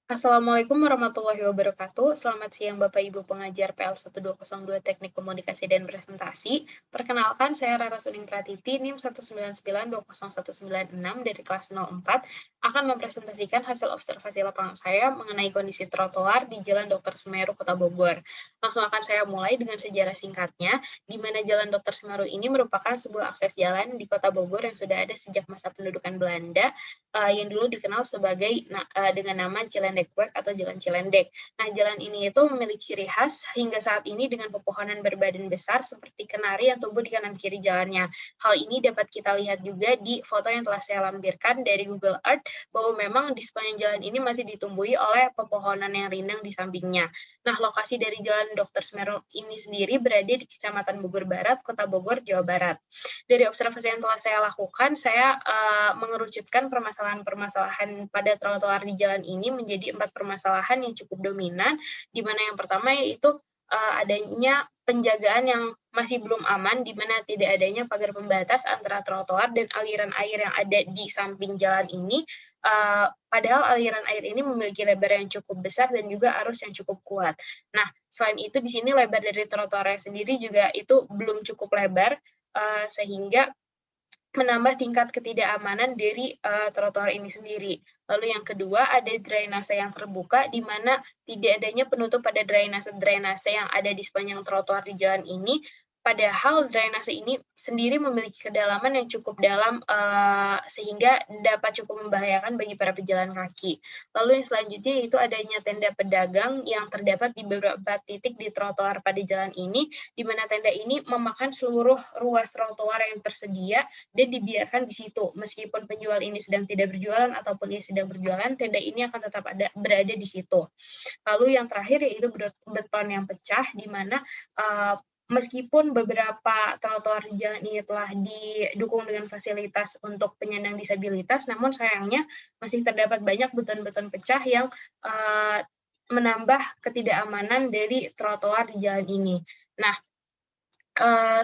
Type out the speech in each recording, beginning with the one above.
Assalamualaikum warahmatullahi wabarakatuh. Selamat siang Bapak Ibu pengajar PL1202 Teknik Komunikasi dan Presentasi. Perkenalkan, saya Rara Suning Pratiti, NIM 199201996 dari kelas 04, akan mempresentasikan hasil observasi lapangan saya mengenai kondisi trotoar di Jalan Dr. Semeru, Kota Bogor. Langsung akan saya mulai dengan sejarah singkatnya, di mana Jalan Dr. Semeru ini merupakan sebuah akses jalan di Kota Bogor yang sudah ada sejak masa pendudukan Belanda yang dulu dikenal sebagai dengan nama Cilendek Way atau Jalan Cilendek. Nah, jalan ini itu memiliki ciri khas hingga saat ini dengan pepohonan berbadan besar seperti kenari yang tumbuh di kanan kiri jalannya. Hal ini dapat kita lihat juga di foto yang telah saya lampirkan dari Google Earth bahwa memang di sepanjang jalan ini masih ditumbuhi oleh pepohonan yang rindang di sampingnya. Nah, lokasi dari Jalan Dr. Semeru ini sendiri berada di Kecamatan Bogor Barat, Kota Bogor, Jawa Barat. Dari observasi yang telah saya lakukan, saya mengerucutkan permasalahan-permasalahan pada trotoar di jalan ini menjadi 4 permasalahan yang cukup dominan, di mana yang pertama yaitu adanya penjagaan yang masih belum aman, di mana tidak adanya pagar pembatas antara trotoar dan aliran air yang ada di samping jalan ini, padahal aliran air ini memiliki lebar yang cukup besar dan juga arus yang cukup kuat. Nah, selain itu di sini lebar dari trotoarnya sendiri juga itu belum cukup lebar, sehingga menambah tingkat ketidakamanan dari trotoar ini sendiri. Lalu yang kedua, ada drainase yang terbuka, di mana tidak adanya penutup pada drainase-drainase yang ada di sepanjang trotoar di jalan ini, padahal drainase ini sendiri memiliki kedalaman yang cukup dalam, sehingga dapat cukup membahayakan bagi para pejalan kaki. Lalu yang selanjutnya yaitu adanya tenda pedagang yang terdapat di beberapa titik di trotoar pada jalan ini, di mana tenda ini memakan seluruh ruas trotoar yang tersedia dan dibiarkan di situ. Meskipun penjual ini sedang tidak berjualan ataupun ia sedang berjualan, tenda ini akan tetap berada di situ. Lalu yang terakhir yaitu beton yang pecah, di mana meskipun beberapa trotoar di jalan ini telah didukung dengan fasilitas untuk penyandang disabilitas, namun sayangnya masih terdapat banyak beton-beton pecah yang menambah ketidakamanan dari trotoar di jalan ini. Nah,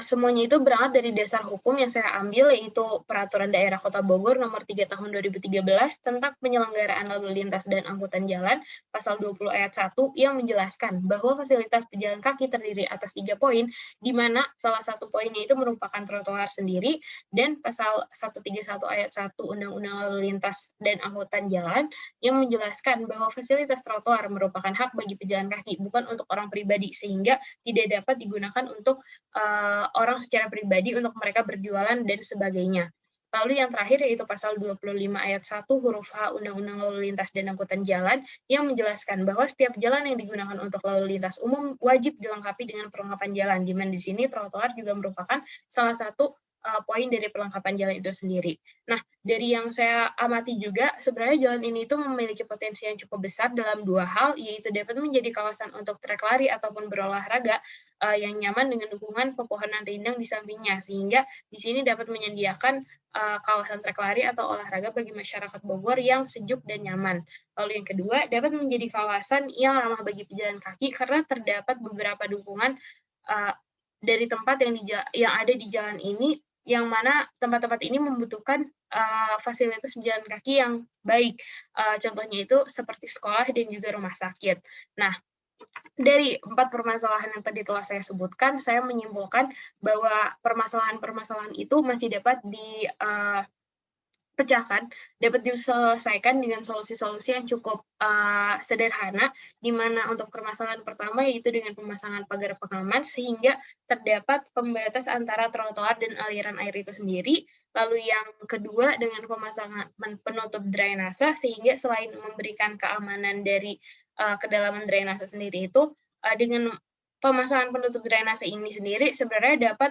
semuanya itu berangkat dari dasar hukum yang saya ambil, yaitu Peraturan Daerah Kota Bogor Nomor 3 Tahun 2013 tentang penyelenggaraan lalu lintas dan angkutan jalan, pasal 20 ayat 1 yang menjelaskan bahwa fasilitas pejalan kaki terdiri atas 3 poin, di mana salah satu poinnya itu merupakan trotoar sendiri, dan pasal 131 ayat 1 Undang-Undang Lalu Lintas dan Angkutan Jalan yang menjelaskan bahwa fasilitas trotoar merupakan hak bagi pejalan kaki, bukan untuk orang pribadi, sehingga tidak dapat digunakan untuk orang secara pribadi untuk mereka berjualan dan sebagainya. Lalu yang terakhir yaitu pasal 25 ayat 1 huruf H Undang-Undang Lalu Lintas dan Angkutan Jalan yang menjelaskan bahwa setiap jalan yang digunakan untuk lalu lintas umum wajib dilengkapi dengan perlengkapan jalan, di mana di sini trotoar juga merupakan salah satu poin dari perlengkapan jalan itu sendiri. Nah, dari yang saya amati juga, sebenarnya jalan ini itu memiliki potensi yang cukup besar dalam dua hal, yaitu dapat menjadi kawasan untuk trek lari ataupun berolahraga, yang nyaman dengan dukungan pepohonan rindang di sampingnya, sehingga di sini dapat menyediakan kawasan trek lari atau olahraga bagi masyarakat Bogor yang sejuk dan nyaman. Lalu yang kedua, dapat menjadi kawasan yang ramah bagi pejalan kaki karena terdapat beberapa dukungan dari tempat yang ada di jalan ini, yang mana tempat-tempat ini membutuhkan fasilitas pejalan kaki yang baik. Contohnya itu seperti sekolah dan juga rumah sakit. Nah, dari 4 permasalahan yang tadi telah saya sebutkan, saya menyimpulkan bahwa permasalahan-permasalahan itu masih dapat pecahkan, dapat diselesaikan dengan solusi-solusi yang cukup sederhana, di mana untuk permasalahan pertama yaitu dengan pemasangan pagar pengaman sehingga terdapat pembatas antara trotoar dan aliran air itu sendiri. Lalu yang kedua dengan pemasangan penutup drainase sehingga selain memberikan keamanan dari kedalaman drainase sendiri itu, dengan pemasangan penutup drainase ini sendiri sebenarnya dapat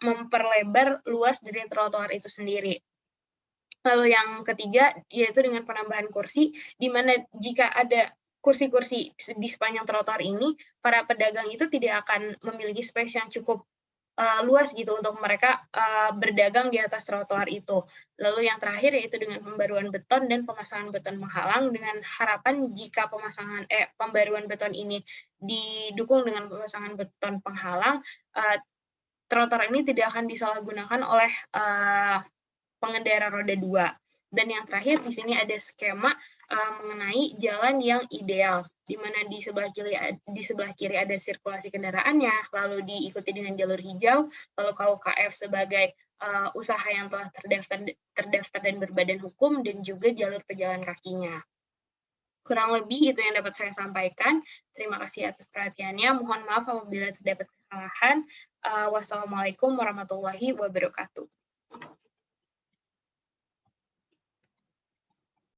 memperlebar luas dari trotoar itu sendiri. Lalu yang ketiga, yaitu dengan penambahan kursi, di mana jika ada kursi-kursi di sepanjang trotoar ini, para pedagang itu tidak akan memiliki space yang cukup luas gitu untuk mereka berdagang di atas trotoar itu. Lalu yang terakhir yaitu dengan pembaruan beton dan pemasangan beton penghalang dengan harapan jika pembaruan beton ini didukung dengan pemasangan beton penghalang, trotoar ini tidak akan disalahgunakan oleh pengendara roda 2. Dan yang terakhir di sini ada skema mengenai jalan yang ideal, di mana di sebelah kiri ada sirkulasi kendaraannya, lalu diikuti dengan jalur hijau, lalu KUKF sebagai usaha yang telah terdaftar dan berbadan hukum, dan juga jalur pejalan kakinya. Kurang lebih itu yang dapat saya sampaikan. Terima kasih atas perhatiannya. Mohon maaf apabila terdapat kesalahan. Wassalamualaikum warahmatullahi wabarakatuh.